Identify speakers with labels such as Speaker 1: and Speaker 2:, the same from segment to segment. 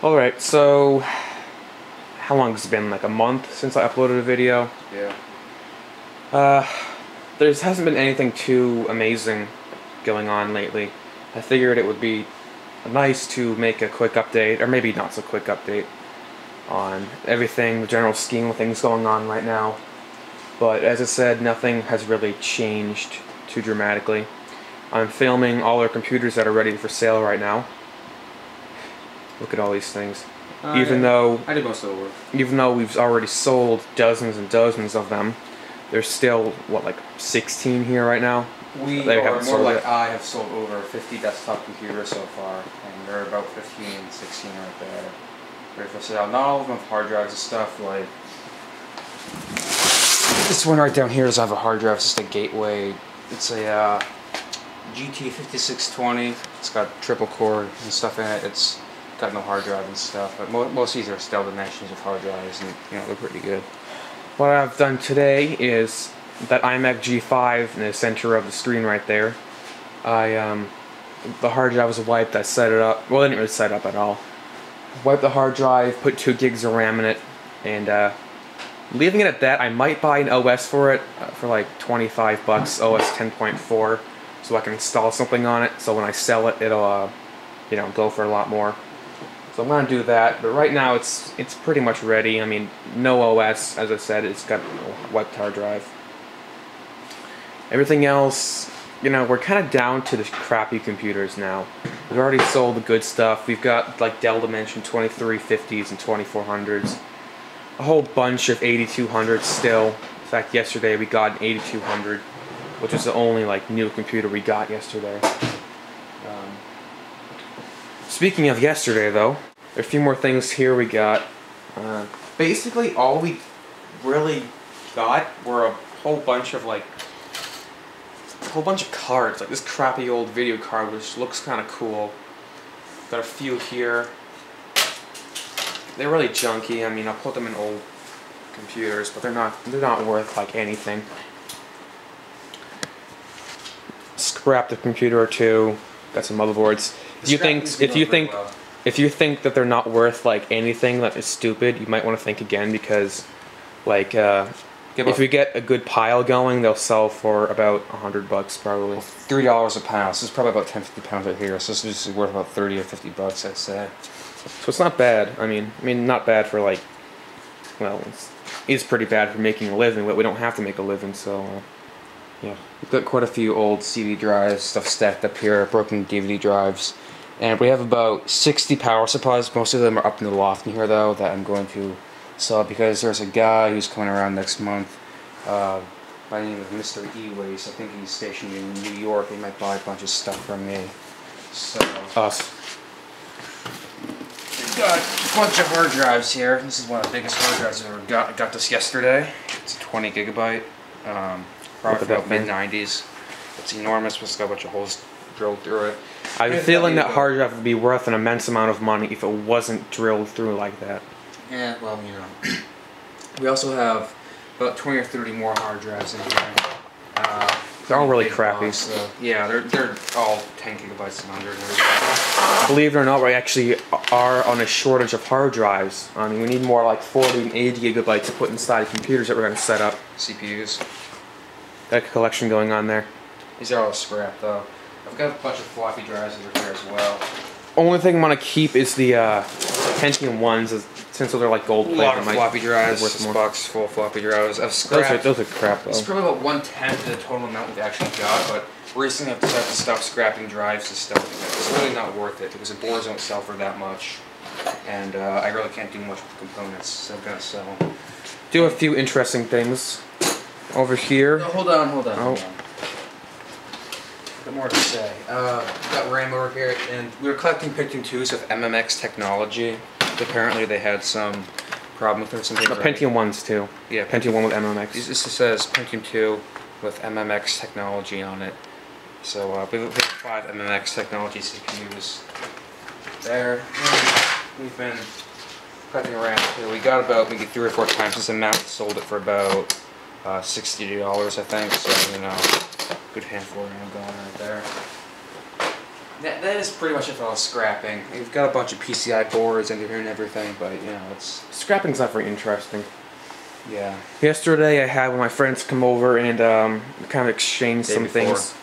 Speaker 1: Alright, so how long has it been? Like a month since I uploaded a video?
Speaker 2: Yeah.
Speaker 1: There hasn't been anything too amazing going on lately. I figured it would be nice to make a quick update, or maybe not so quick update, on everything, the general scheme of things going on right now. But as I said, nothing has really changed too dramatically. I'm filming all our computers that are ready for sale right now. Look at all these things. Even though
Speaker 2: I did most of the work.
Speaker 1: Even though we've already sold dozens and dozens of them, there's still, what, like 16 here right now?
Speaker 2: We are more like I have sold over 50 desktop computers so far, and there are about 15, 16 right there ready for sale. Not all of them have hard drives and stuff. Like this one right down here does have a hard drive. It's just a gateway. It's a GT5620. It's got triple core and stuff in it. It's got no hard drive and stuff, but most of these are still dimensions of hard drives, and they're pretty good.
Speaker 1: What I've done today is that iMac G4 in the center of the screen right there. The hard drive was wiped. I set it up. Well, I didn't really set it up at all. Wiped the hard drive, put 2 gigs of RAM in it, and leaving it at that. I might buy an OS for it for like 25 bucks, OS 10.4, so I can install something on it. So when I sell it, it'll go for a lot more. So I'm gonna do that, but right now it's pretty much ready. I mean, no OS, as I said. It's got a wiped hard drive. Everything else, we're kind of down to the crappy computers now. We've already sold the good stuff. We've got like Dell Dimension 2350s and 2400s. A whole bunch of 8200s still. In fact, yesterday we got an 8200, which is the only like new computer we got yesterday. Speaking of yesterday, though, there are a few more things here we got. Basically, all we really got were a whole bunch of cards, like this crappy old video card, which looks kind of cool. Got a few here. They're really junky. I mean, I'll put them in old computers, but they're not worth like anything. Scrapped a computer or two. Got some motherboards. If you think that they're not worth like anything, that is stupid, you might want to think again, because like if we get a good pile going, they'll sell for about $100 probably.
Speaker 2: $3 a pound. So it's probably about 10-50 pounds right here. So this is worth about 30 or 50 bucks, I'd say.
Speaker 1: So it's not bad. I mean, not bad for like. Well, it's pretty bad for making a living, but we don't have to make a living, so. Yeah.
Speaker 2: We've got quite a few old CD drives, stuff stacked up here, broken DVD drives. And we have about 60 power supplies. Most of them are up in the loft in here, though, that I'm going to sell, because there's a guy who's coming around next month by the name of Mr. E-Waste. I think he's stationed in New York. He might buy a bunch of stuff from me. So,
Speaker 1: us.
Speaker 2: We've got a bunch of hard drives here. This is one of the biggest hard drives I've ever got. I got this yesterday. It's a 20 gigabyte. Probably about mid-90s. It's enormous, but it's got a bunch of holes drilled through it.
Speaker 1: I have a feeling that hard drive would be worth an immense amount of money if it wasn't drilled through like that.
Speaker 2: Yeah, well, We also have about 20 or 30 more hard drives in here.
Speaker 1: They're all really crappy.
Speaker 2: So, yeah, they're all 10 gigabytes and under and everything.
Speaker 1: Believe it or not, we actually are on a shortage of hard drives. I mean, we need more like 40 and 80 gigabytes to put inside computers that we're going to set up.
Speaker 2: CPUs.
Speaker 1: Got a collection going on there.
Speaker 2: These are all scrap, though. I've got a bunch of floppy drives over here as well.
Speaker 1: Only thing I want to keep is the Pentium ones, since they're like gold plated.
Speaker 2: A lot of floppy drives. This box full of floppy drives. I've scrapped.
Speaker 1: Those are crap, though.
Speaker 2: It's probably about 1/10 of the total amount we've actually got, but recently I've decided to stop scrapping drives and stuff like that. It's really not worth it, because the boards don't sell for that much, and I really can't do much with the components, so I've got to sell them.
Speaker 1: Do a few interesting things over here.
Speaker 2: No, hold on. Got more to say. We've got RAM over here, and we were collecting Pentium 2s with MMX technology. Apparently they had some problem with it or something.
Speaker 1: The Pentium 1s too.
Speaker 2: Yeah,
Speaker 1: Pentium 1 with MMX.
Speaker 2: This says Pentium 2 with MMX technology on it. So we have 5 MMX technology CPUs there. And we've been collecting RAM here. We got about maybe 3 or 4 times this amount. Sold it for about $60, I think. So good handful of RAM going right there. That is pretty much it for all scrapping. We've got a bunch of PCI boards under here and everything, but you know, it's...
Speaker 1: Scrapping's not very interesting.
Speaker 2: Yeah.
Speaker 1: Yesterday I had one of my friends come over and kind of exchange some things.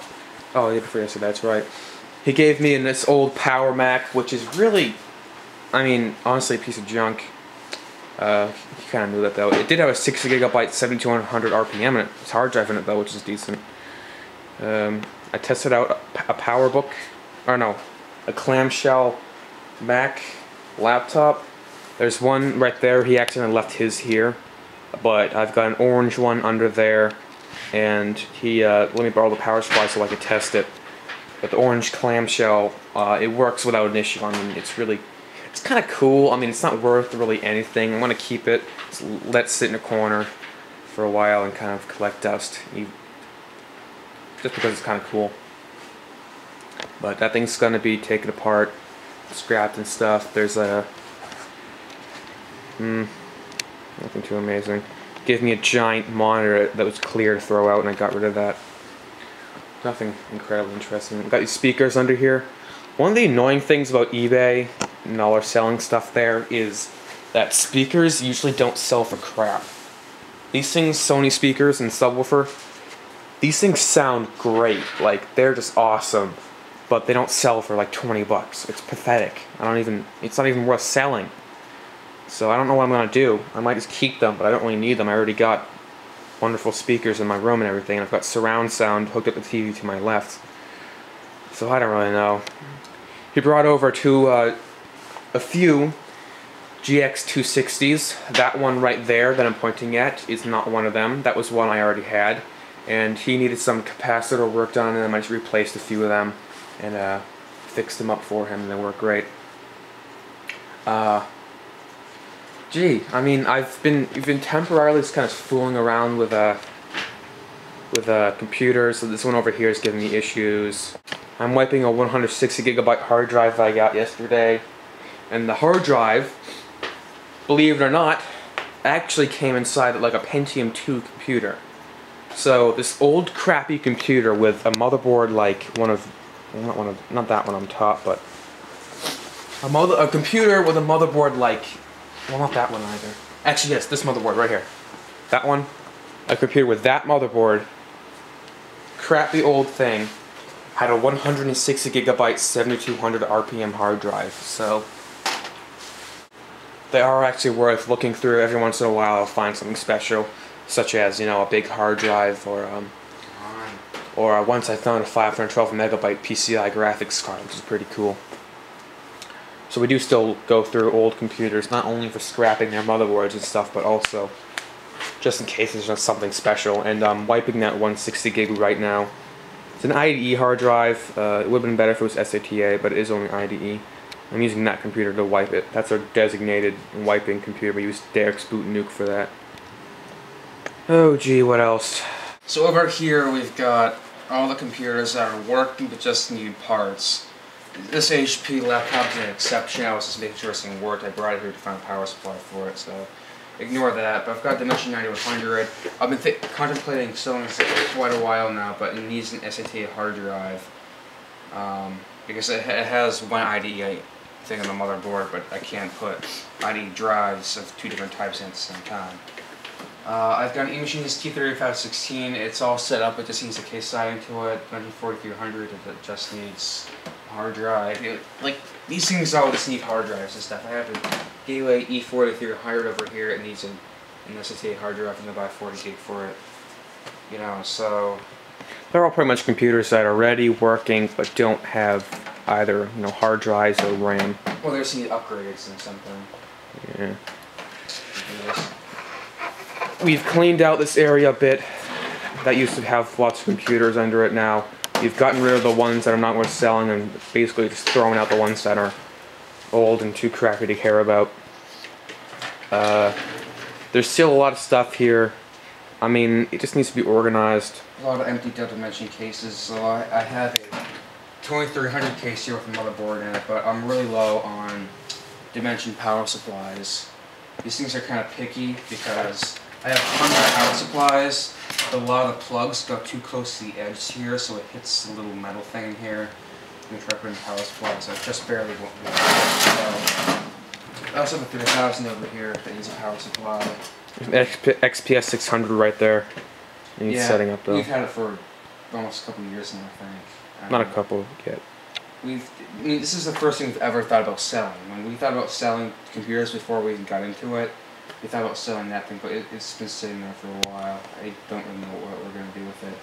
Speaker 1: Oh, the day before yesterday, that's right. He gave me this old Powermac, which is really, I mean, honestly a piece of junk. He kind of knew that though. It did have a 60 gigabyte 7200 RPM in it. It's hard drive in it though, which is decent. I tested out a PowerBook, or no, a Clamshell Mac laptop. There's one right there. He accidentally left his here, but I've got an orange one under there, and he let me borrow the power supply so I could test it. But the orange Clamshell, it works without an issue. I mean, it's kind of cool. I mean, it's not worth really anything. I want to keep it, let it sit in a corner for a while and kind of collect dust. Just because it's kind of cool. But that thing's going to be taken apart, scrapped and stuff. There's a... nothing too amazing. Gave me a giant monitor that was clear to throw out, and I got rid of that. Nothing incredibly interesting. Got these speakers under here. One of the annoying things about eBay and all our selling stuff there is that speakers usually don't sell for crap. These things, Sony speakers and subwoofer, these things sound great. Like, they're just awesome. But they don't sell for like 20 bucks. It's pathetic. It's not even worth selling. So I don't know what I'm gonna do. I might just keep them, but I don't really need them. I already got wonderful speakers in my room and everything. I've got surround sound hooked up the TV to my left. So I don't really know. He brought over a few GX260s. That one right there that I'm pointing at is not one of them. That was one I already had. And he needed some capacitor work done, and I just replaced a few of them and fixed them up for him, and they work great. Gee, I mean, you've been temporarily just kind of fooling around with computers. So this one over here is giving me issues. I'm wiping a 160 gigabyte hard drive that I got yesterday, and the hard drive, believe it or not, actually came inside like a Pentium 2 computer. So this old crappy computer with a motherboard like not that one on top, but a computer with a motherboard like, well, not that one either. Actually, yes, this motherboard right here. That one. A computer with that motherboard, crappy old thing, had a 160 gigabyte 7200 RPM hard drive. So they are actually worth looking through. Every once in a while I'll find something special, such as, you know, a big hard drive, or once I found a 512 megabyte PCI graphics card, which is pretty cool. So we do still go through old computers, not only for scrapping their motherboards and stuff, but also just in case there's just something special. And I'm wiping that 160 gig right now. It's an IDE hard drive. It would have been better if it was SATA, but it is only IDE. I'm using that computer to wipe it. That's our designated wiping computer. We use Derek's Boot Nuke for that. Oh gee, what else?
Speaker 2: So over here we've got all the computers that are working but just need parts. This HP laptop is an exception. I was just making sure something worked. I brought it here to find a power supply for it, so ignore that. But I've got Dimension 9100. I've been contemplating selling this for quite a while now, but it needs an SATA hard drive because it has one IDE thing on the motherboard, but I can't put IDE drives of two different types in at the same time. I've got an eMachines T3516. It's all set up. It just needs a case siding to it. 4300. It just needs a hard drive. Like, these things all just need hard drives and stuff. I have a Gateway E4300 over here. It needs an SATA hard drive. I'm gonna buy 40 gig for it. You know, so
Speaker 1: they're all pretty much computers that are ready, working, but don't have either, you know, hard drives or RAM.
Speaker 2: Well, there's need upgrades and something.
Speaker 1: Yeah. We've cleaned out this area a bit. That used to have lots of computers under it now. We've gotten rid of the ones that are not worth selling and basically just throwing out the ones that are old and too crappy to care about. There's still a lot of stuff here. I mean, it just needs to be organized.
Speaker 2: A lot of empty Delta Dimension cases. So I have a 2300 case here with a motherboard in it, but I'm really low on Dimension power supplies. These things are kind of picky because I have 100 power supplies, but a lot of the plugs go too close to the edge here, so it hits the little metal thing here. I'm going to try putting power supply, so I just barely won't be able to. I also have a 3000 over here that needs a power supply.
Speaker 1: XPS 600 right there. Needs setting up though.
Speaker 2: We've had it for almost a couple of years now, I think.
Speaker 1: Not a couple yet.
Speaker 2: This is the first thing we've ever thought about selling. When we thought about selling computers before we even got into it, we thought about selling that thing, but it's been sitting there for a while. I don't really know what we're going to do with it.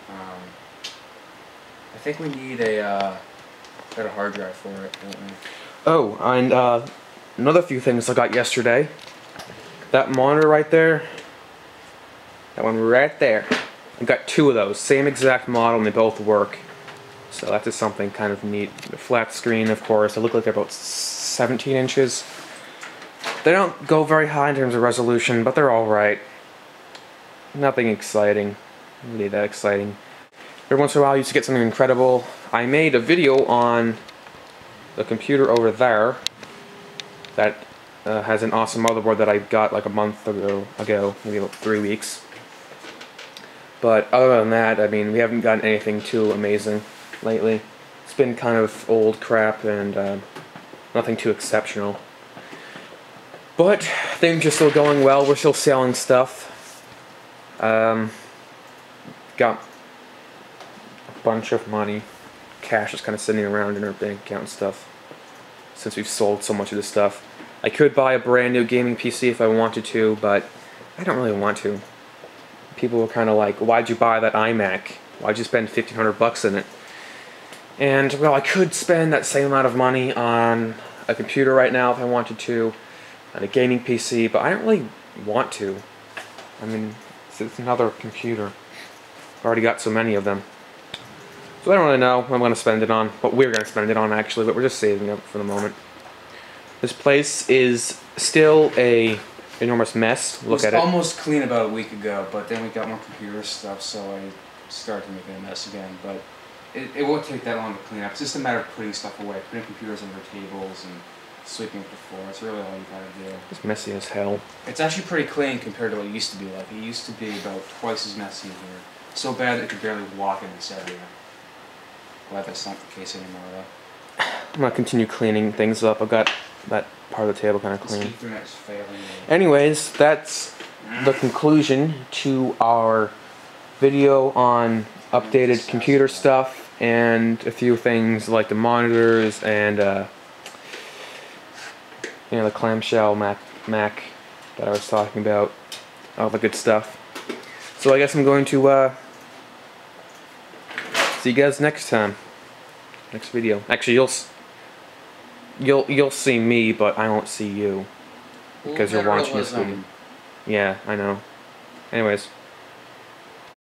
Speaker 2: I think we need a better hard drive for it, don't we?
Speaker 1: Oh, and another few things I got yesterday. That monitor right there. That one right there. I got two of those. Same exact model, and they both work. So that's just something kind of neat. The flat screen, of course. They look like they're about 17 inches. They don't go very high in terms of resolution, but they're alright. Nothing exciting. Really that exciting. Every once in a while I used to get something incredible. I made a video on the computer over there that has an awesome motherboard that I got like a month ago, maybe about 3 weeks. But other than that, I mean, we haven't gotten anything too amazing lately. It's been kind of old crap and nothing too exceptional. But things are still going well. We're still selling stuff. Got a bunch of money. Cash is kind of sitting around in our bank account and stuff. Since we've sold so much of this stuff. I could buy a brand new gaming PC if I wanted to, but I don't really want to. People were kind of like, why'd you buy that iMac? Why'd you spend $1,500 in it? And, well, I could spend that same amount of money on a computer right now if I wanted to, on a gaming PC, but I don't really want to. I mean, it's another computer. I've already got so many of them. So I don't really know what I'm going to spend it on, what we're going to spend it on actually, but we're just saving up for the moment. This place is still a enormous mess. Look at it.
Speaker 2: It was almost clean about a week ago, but then we got more computer stuff, so I started making a mess again. But it won't take that long to clean up. It's just a matter of putting stuff away, putting computers under tables and sweeping up the floor. That's really all you gotta do.
Speaker 1: It's messy as hell.
Speaker 2: It's actually pretty clean compared to what it used to be like. It used to be about twice as messy in here. So bad that you could barely walk in this area. Glad that's not the case anymore, though.
Speaker 1: I'm gonna continue cleaning things up. I've got that part of the table kind of clean.
Speaker 2: Ethernet's failing.
Speaker 1: Anyways, that's the conclusion to our video on updated computer stuff and a few things like the monitors and you know, the clamshell Mac that I was talking about, all the good stuff. So I guess I'm going to see you guys next time, next video. Actually, you'll see me, but I won't see you because you're watching this video. Yeah, I know. Anyways.